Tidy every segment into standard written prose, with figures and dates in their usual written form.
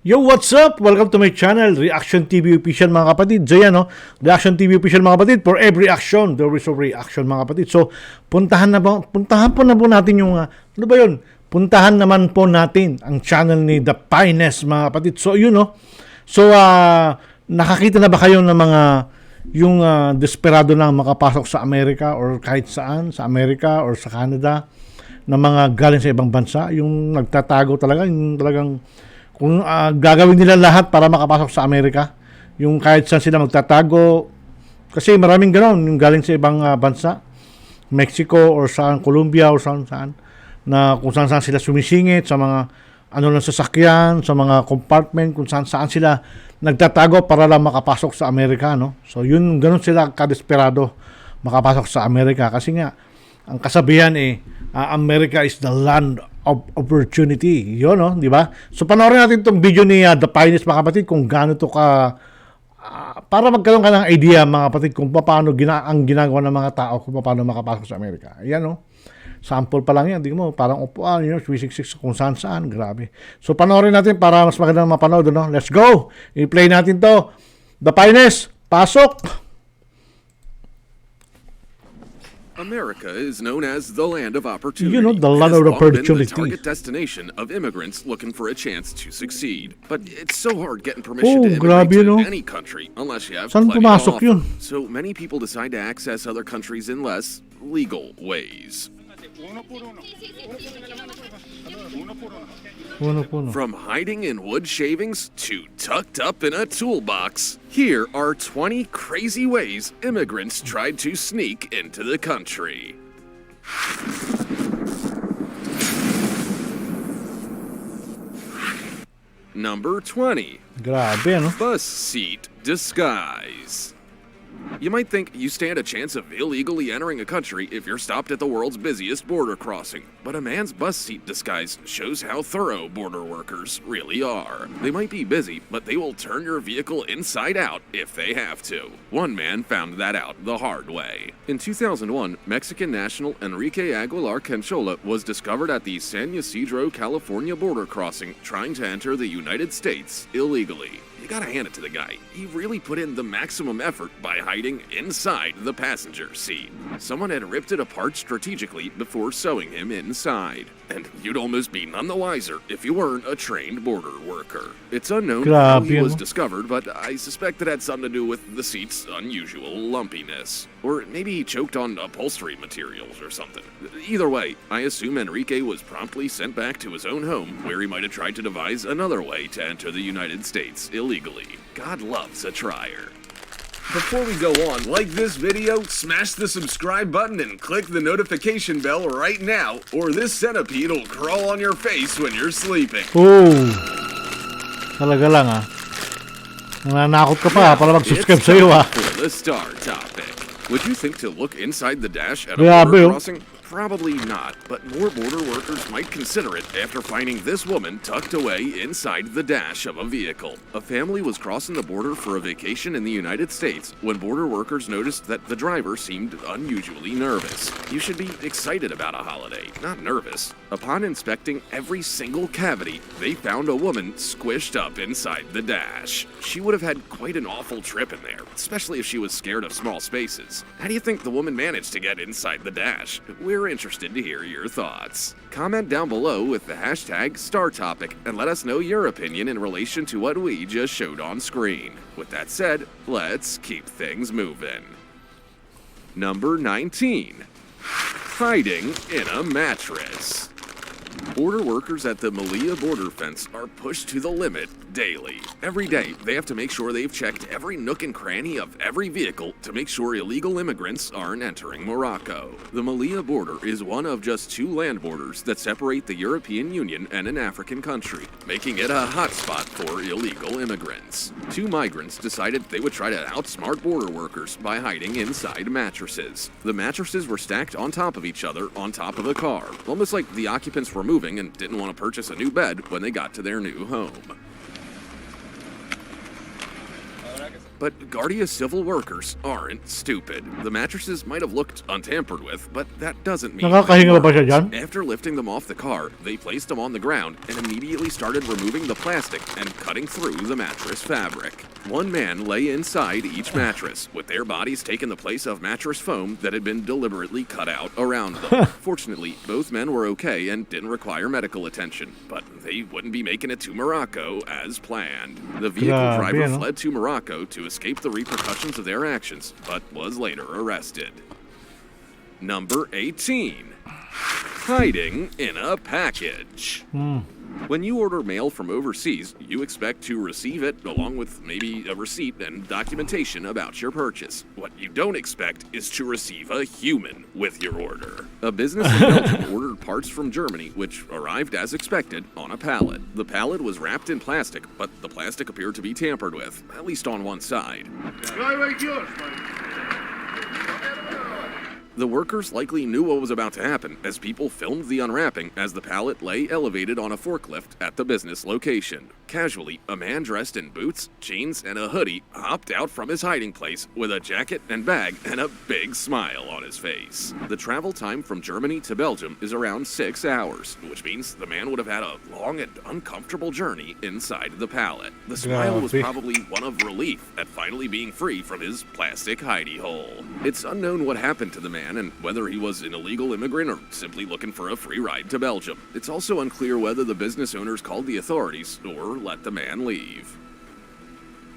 Yo, what's up? Welcome to my channel, Reaction TV Official mga kapatid. So yan, no? Reaction TV Official mga kapatid. For every action, there is a reaction mga kapatid. So, puntahan po na po natin yung, ano ba yun? Puntahan naman po natin ang channel ni The Finest mga kapatid. So, yun, no? So, nakakita na ba kayo ng mga, yung desperado na makapasok sa Amerika or kahit saan, sa Amerika or sa Canada, na mga galing sa ibang bansa? Yung nagtatago talaga, yung talagang, kung gagawin nila lahat para makapasok sa Amerika, yung kahit saan sila magtatago, kasi maraming ganoon, yung galing sa ibang bansa, Mexico or saan, Colombia or saan, na kung saan sila sumisingit, sa mga ano lang sasakyan, sa mga compartment, kung saan sila nagtatago para lang makapasok sa Amerika, no? So yun, ganoon sila kadesperado makapasok sa Amerika, kasi nga, ang kasabihan America is the land of opportunity. Yun, no? Di ba? So, panoorin natin itong video ni The Finest, mga kapatid, kung gaano to ka, para magkaroon ka ng idea, mga kapatid, kung paano ang ginagawa ng mga tao, kung paano makapasok sa Amerika. Ayan, no? Sample pa lang yan. Di mo, parang upuan, swisik kung saan. Grabe. So, panoorin natin para mas magandang mapanood, no? Let's go! I-play natin to. The Finest, pasok! America is known as the land of opportunity. You know, the land of opportunity. The target destination of immigrants looking for a chance to succeed. But it's so hard getting permission to immigrate to any country unless you have plenty to offer. So many people decide to access other countries in less legal ways. From hiding in wood shavings to tucked up in a toolbox, here are 20 crazy ways immigrants tried to sneak into the country. Number 20. Grabe, no? Bus seat disguise. You might think you stand a chance of illegally entering a country if you're stopped at the world's busiest border crossing. But a man's bus seat disguise shows how thorough border workers really are. They might be busy, but they will turn your vehicle inside out if they have to. One man found that out the hard way. In 2001, Mexican national Enrique Aguilar Canchola was discovered at the San Ysidro, California border crossing trying to enter the United States illegally. You gotta hand it to the guy. He really put in the maximum effort by hiding inside the passenger seat. Someone had ripped it apart strategically before sewing him inside. And you'd almost be none the wiser if you weren't a trained border worker. It's unknown how he was discovered, but I suspect it had something to do with the seat's unusual lumpiness. Or maybe he choked on upholstery materials or something. Either way, I assume Enrique was promptly sent back to his own home, where he might have tried to devise another way to enter the United States illegally. God loves a trier. Before we go on, like this video, smash the subscribe button and click the notification bell right now, or this centipede will crawl on your face when you're sleeping. Oh, talaga lang nananakot ka pa para mag-subscribe sa iyo For the star topic. Would you think to look inside the dash at a border crossing? Probably not, but more border workers might consider it after finding this woman tucked away inside the dash of a vehicle. A family was crossing the border for a vacation in the United States when border workers noticed that the driver seemed unusually nervous. You should be excited about a holiday, not nervous. Upon inspecting every single cavity, they found a woman squished up inside the dash. She would have had quite an awful trip in there, especially if she was scared of small spaces. How do you think the woman managed to get inside the dash? We're interested to hear your thoughts. Comment down below with the hashtag StarTopic and let us know your opinion in relation to what we just showed on screen. With that said, let's keep things moving. Number 19. Hiding in a mattress. Border workers at the Malia border fence are pushed to the limit daily. Every day, they have to make sure they've checked every nook and cranny of every vehicle to make sure illegal immigrants aren't entering Morocco. The Malia border is one of just 2 land borders that separate the European Union and an African country, making it a hotspot for illegal immigrants. 2 migrants decided they would try to outsmart border workers by hiding inside mattresses. The mattresses were stacked on top of each other on top of a car, almost like the occupants were moving and didn't want to purchase a new bed when they got to their new home. But Guardia civil workers aren't stupid. The mattresses might have looked untampered with, but that doesn't mean Nakakahinga ba siya dyan? After lifting them off the car, they placed them on the ground and immediately started removing the plastic and cutting through the mattress fabric. One man lay inside each mattress, with their bodies taking the place of mattress foam that had been deliberately cut out around them. Fortunately, both men were okay and didn't require medical attention, but they wouldn't be making it to Morocco as planned. The vehicle Grabe, driver ano? fled to Morocco to escape the repercussions of their actions, but was later arrested. Number 18. Hiding in a package. When you order mail from overseas, you expect to receive it along with maybe a receipt and documentation about your purchase. What you don't expect is to receive a human with your order. A business in Belgium ordered parts from Germany, which arrived as expected on a pallet. The pallet was wrapped in plastic, but the plastic appeared to be tampered with, at least on one side. The workers likely knew what was about to happen as people filmed the unwrapping as the pallet lay elevated on a forklift at the business location. Casually, a man dressed in boots, jeans, and a hoodie hopped out from his hiding place with a jacket and bag and a big smile on his face. The travel time from Germany to Belgium is around 6 hours, which means the man would have had a long and uncomfortable journey inside the pallet. The smile was probably one of relief at finally being free from his plastic hidey hole. It's unknown what happened to the man and whether he was an illegal immigrant or simply looking for a free ride to Belgium. It's also unclear whether the business owners called the authorities or let the man leave.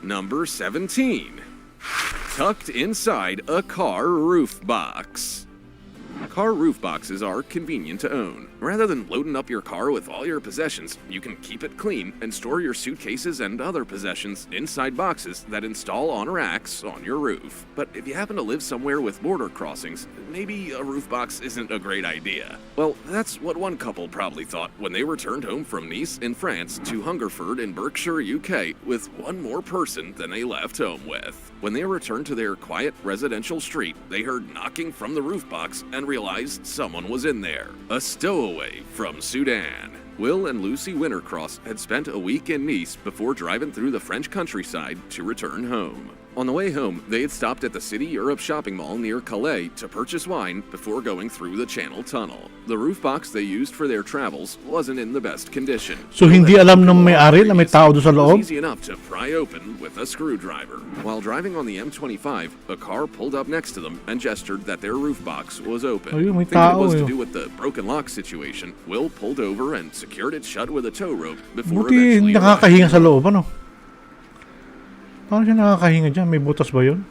Number 17. Tucked inside a car roof box. Car roof boxes are convenient to own. Rather than loading up your car with all your possessions, you can keep it clean and store your suitcases and other possessions inside boxes that install on racks on your roof. But if you happen to live somewhere with border crossings, maybe a roof box isn't a great idea. Well, that's what one couple probably thought when they returned home from Nice in France to Hungerford in Berkshire, UK, with one more person than they left home with. When they returned to their quiet residential street, they heard knocking from the roof box and realized someone was in there. A stowaway from Sudan. Will and Lucy Wintercross had spent a week in Nice before driving through the French countryside to return home. On the way home, they had stopped at the City Europe shopping mall near Calais to purchase wine before going through the Channel Tunnel. The roof box they used for their travels wasn't in the best condition. So hindi alam ng may-ari na may tao doon sa It loob? was easy enough to pry open with a screwdriver. While driving on the M25, a car pulled up next to them and gestured that their roof box was open. Ayun, may Thinking it tao was eh. to do with the broken lock situation, Will pulled over and secured it shut with a tow rope before Buti eventually nakakahinga sa loob, ano? Paano siya nakakahinga dyan? May butas ba yun?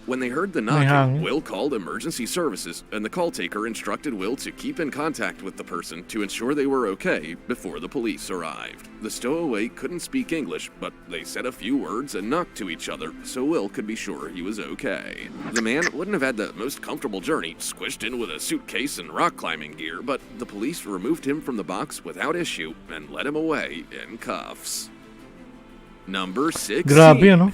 When they heard the hangin. knocking, Will called emergency services, and the call taker instructed Will to keep in contact with the person to ensure they were okay before the police arrived. The stowaway couldn't speak English, but they said a few words and knocked to each other so Will could be sure he was okay. The man wouldn't have had the most comfortable journey, squished in with a suitcase and rock climbing gear, but the police removed him from the box without issue and led him away in cuffs. Number 16. Grabe, ano?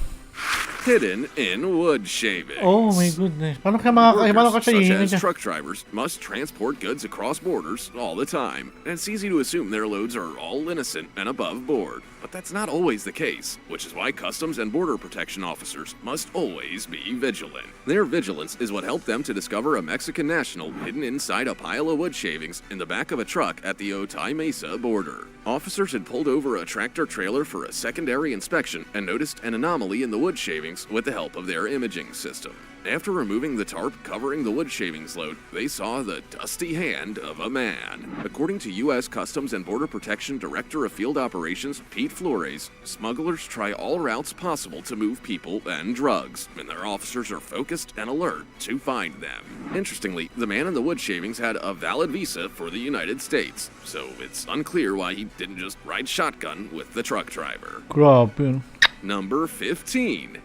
Hidden in wood shavings. Oh my goodness. Paano kaya makakahinga? Paano Workers, kasi such hihinga as dyan? truck drivers, must transport goods across borders all the time. And it's easy to assume their loads are all innocent and above board. But that's not always the case, which is why Customs and Border Protection officers must always be vigilant. Their vigilance is what helped them to discover a Mexican national hidden inside a pile of wood shavings in the back of a truck at the Otay Mesa border. Officers had pulled over a tractor trailer for a secondary inspection and noticed an anomaly in the wood shavings with the help of their imaging system. After removing the tarp covering the wood shavings load, they saw the dusty hand of a man. According to U.S. Customs and Border Protection Director of Field Operations, Pete Flores, smugglers try all routes possible to move people and drugs, and their officers are focused and alert to find them. Interestingly, the man in the wood shavings had a valid visa for the United States, so it's unclear why he didn't just ride shotgun with the truck driver. Grabe, ano? Number 15.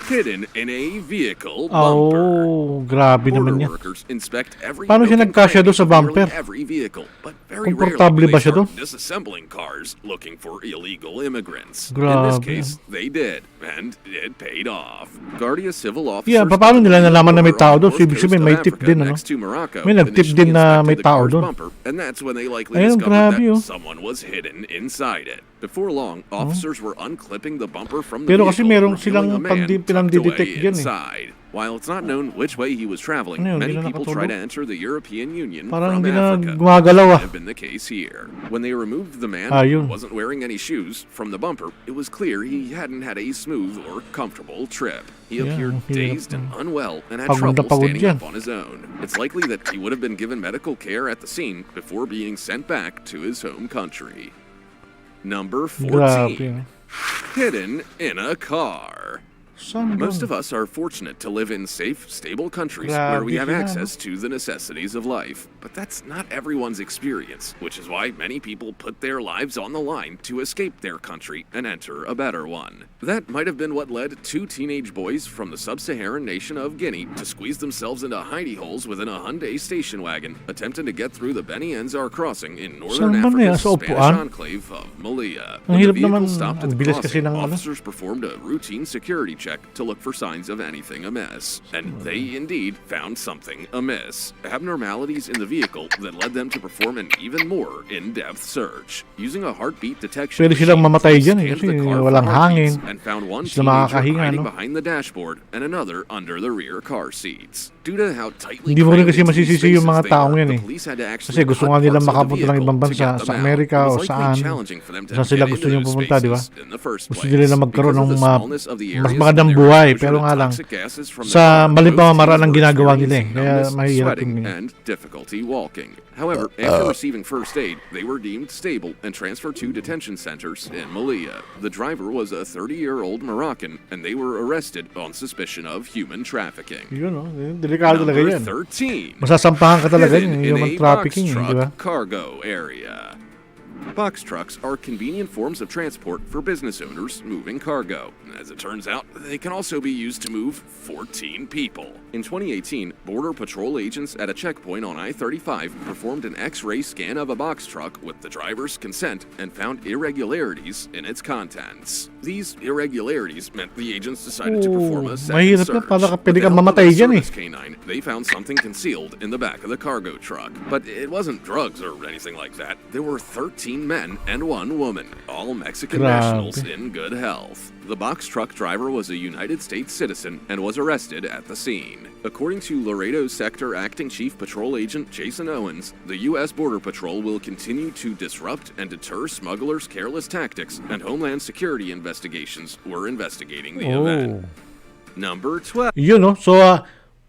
hidden in a vehicle bumper. Oh, grabe naman Border yan. workers inspect every Paano siya nook and nagkasya cranny doon sa of nearly bumper? every vehicle, but very Komportable rarely ba siya they doon? start disassembling cars looking for illegal immigrants. In this Grabe. case, they did, and it paid off. Guardia civil officers. Yeah, paano nila nalaman na may tao doon? So, ibig sabihin, may tip din, ano? May nag-tip din na may tao doon. And that's when they likely Ayun, discovered grabe, oh. that someone was hidden inside it. Before long, officers were unclipping the bumper from the Pero kasi vehicle, merong silang revealing a man tucked pinang-detect away dyan, eh. inside. While it's not known which way he was traveling, Ano yun, many hindi na people try to nakatulog? enter the European Union Parang from hindi na Africa. gumagalaw, That ah. have been the case here. When they removed the man Yun. who wasn't wearing any shoes from the bumper, it was clear he hadn't had a smooth or comfortable trip. He Yeah, appeared ang hirap dazed and na. unwell and had Pagod na trouble pagod standing yan. up on his own. It's likely that he would have been given medical care at the scene before being sent back to his home country. Number 14. Grabe. Hidden in a car. Saan Most doon? of us are fortunate to live in safe, stable countries where we have Grabe sila, access to the necessities of life. But that's not everyone's experience, which is why many people put their lives on the line to escape their country and enter a better one. That might have been what led two teenage boys from the sub-Saharan nation of Guinea to squeeze themselves into hidey holes within a Hyundai station wagon, attempting to get through the Beni Yenzar crossing in northern Saan ba na yan? Africa's Sa Spanish upuan? enclave of Malaya. Ang When the hirap vehicle naman, stopped at ang the bilis kasi crossing, ng ano. officers performed a routine security check to look for signs of anything amiss. And they indeed found something amiss. Abnormalities in the vehicle that led them to perform an even more in-depth search. Using a heartbeat detection Pwede silang machine, mamatay police dyan, scanned kasi the car for walang heartbeats hangin. and found one Sila teenager makakahinga, hiding no? behind the dashboard and another under the rear car seats. Due to how tightly Hindi mo rin kasi crammed into these masisisi yung mga spaces they taong were, yan, the eh. police had to actually Kasi gusto cut nga nilang parts of the makapunta ng vehicle ibang to bansa, get sa them out. Amerika It was o likely saan. challenging for them to Saan sila get gusto into niyong those pumunta, di ba? spaces in the first Gusto place. nila na magkaroon Because ng of the smallness of the mas areas magandang and their buhay, exposure pero to nga lang, toxic gases from the sa car, maling most pamamaraan ng teens were ginagawa nila, eh. experiencing Kaya numbness, mahirap sweating, yun, eh. and difficulty walking. However, after receiving first aid, they were deemed stable and transferred to detention centers in Malaya. The driver was a 30-year-old Moroccan, and they were arrested on suspicion of human trafficking. Yun, no? Delikado talaga Number yan. 13. Masasampahan ka talaga Hidden yung in human a trafficking, box di ba? truck cargo area. Box trucks are convenient forms of transport for business owners moving cargo. As it turns out, they can also be used to move 14 people. In 2018, Border Patrol agents at a checkpoint on I-35 performed an X-ray scan of a box truck with the driver's consent and found irregularities in its contents. These irregularities meant the agents decided to perform a second mahirap na, search. para With pwede the kang help of mamatay a dyan, eh. service canine, they found something concealed in the back of the cargo truck. But it wasn't drugs or anything like that. There were 13 men and one woman, all Mexican Grabe. nationals in good health. The box truck driver was a United States citizen and was arrested at the scene. According to Laredo Sector Acting Chief Patrol Agent Jason Owens, the U.S. Border Patrol will continue to disrupt and deter smugglers' careless tactics, and Homeland Security investigations were investigating the event. Number 12. Yun, no? So,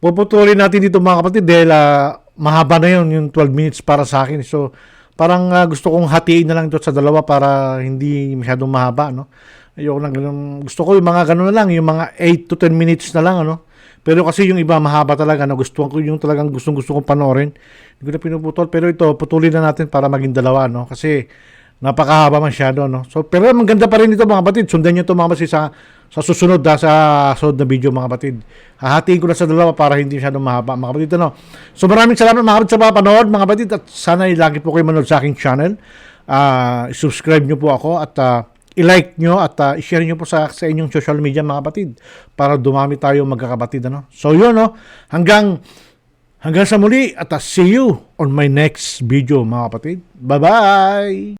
puputulin natin dito mga kapatid dahil mahaba na yun, yung 12 minutes para sa akin. So, parang gusto kong hatiin na lang ito sa dalawa para hindi masyadong mahaba, no? Ayoko lang ganun. Gusto ko yung mga ganun na lang, yung mga 8 to 10 minutes na lang, ano? Pero kasi yung iba mahaba talaga, no? Gusto ko yung talagang gusto kong panoorin. Hindi ko na pinuputol, pero ito, putulin na natin para maging dalawa, no? Kasi napakahaba masyado, no? So, pero maganda pa rin ito mga kapatid. Sundan nyo ito mga kapatid sa susunod, sa susunod na video mga kapatid. Hahatiin ko na sa dalawa para hindi masyadong mahaba mga kapatid, ano? So maraming salamat mga kapatid sa panood mga kapatid, at sana lagi po kayo manood sa aking channel. Subscribe nyo po ako at i-like nyo at i-share nyo po sa inyong social media mga kapatid para dumami tayo magkakapatid, ano? So yun, no? Hanggang sa muli at see you on my next video mga kapatid. Bye-bye!